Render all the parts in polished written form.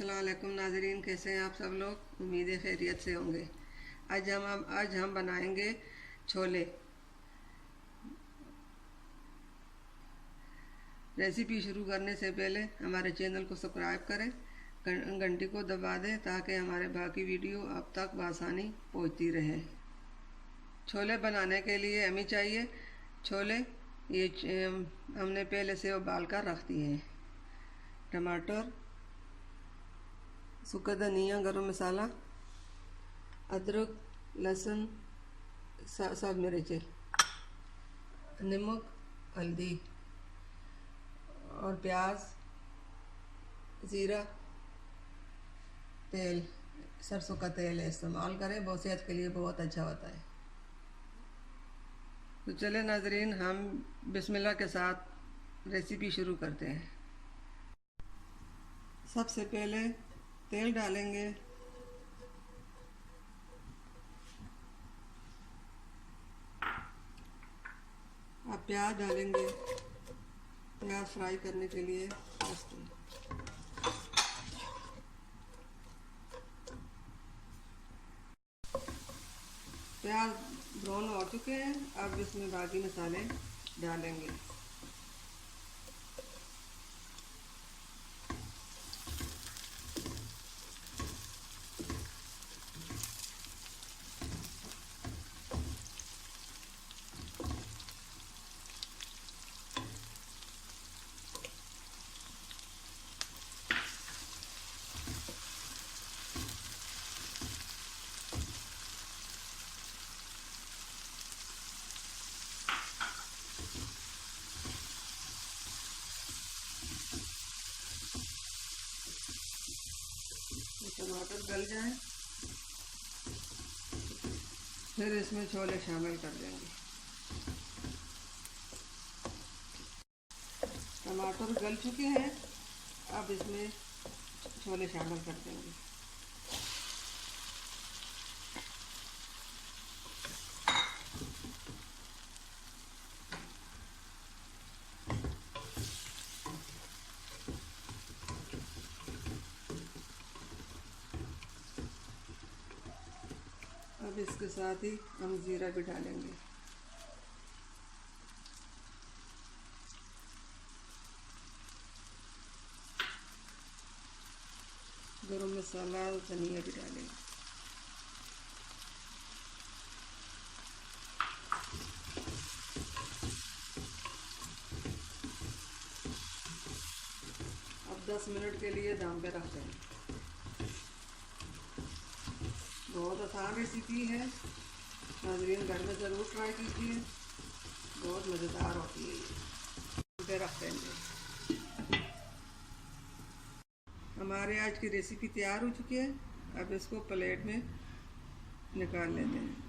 अस्सलाम वालेकुम नाज़रीन, कैसे हैं आप सब लोग। उम्मीद है खैरियत से होंगे। आज हम बनाएंगे छोले। रेसिपी शुरू करने से पहले हमारे चैनल को सब्सक्राइब करें, घंटी को दबा दें ताकि हमारे बाकी वीडियो आप तक बआसानी पहुंचती रहे। छोले बनाने के लिए हमें चाहिए छोले। ये हमने पहले से उबाल कर रख दिए हैं। टमाटर, सूखा धनिया, गरम मसाला, अदरक, लहसुन, सब मिर्चें, नमक, हल्दी और प्याज, ज़ीरा, तेल, सरसों का तेल इस्तेमाल करें, बहुत सेहत के लिए बहुत अच्छा होता है। तो चले नाजरीन, हम बिस्मिल्लाह के साथ रेसिपी शुरू करते हैं। सबसे पहले तेल डालेंगे, अब प्याज डालेंगे। प्याज फ्राई करने के लिए प्याज ब्राउन हो चुके हैं। अब इसमें बाकी मसाले डालेंगे। टमाटर गल जाए फिर इसमें छोले शामिल कर देंगे। टमाटर गल चुके हैं, अब इसमें छोले शामिल कर देंगे। अब इसके साथ ही हम ज़ीरा भी डालेंगे। गरम मसाला और धनिया भी डालेंगे। अब 10 मिनट के लिए दम पे रख देंगे। बहुत आसान रेसिपी है नाज़रीन, घर में ज़रूर ट्राई कीजिए, बहुत मज़ेदार होती है। ये पे रख देंगे। हमारे आज की रेसिपी तैयार हो चुकी है। अब इसको प्लेट में निकाल लेते हैं।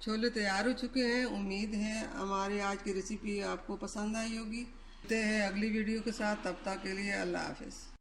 छोले तैयार हो चुके हैं। उम्मीद है हमारी आज की रेसिपी आपको पसंद आई होगी। मिलते हैं अगली वीडियो के साथ, तब तक के लिए अल्लाह हाफिज़।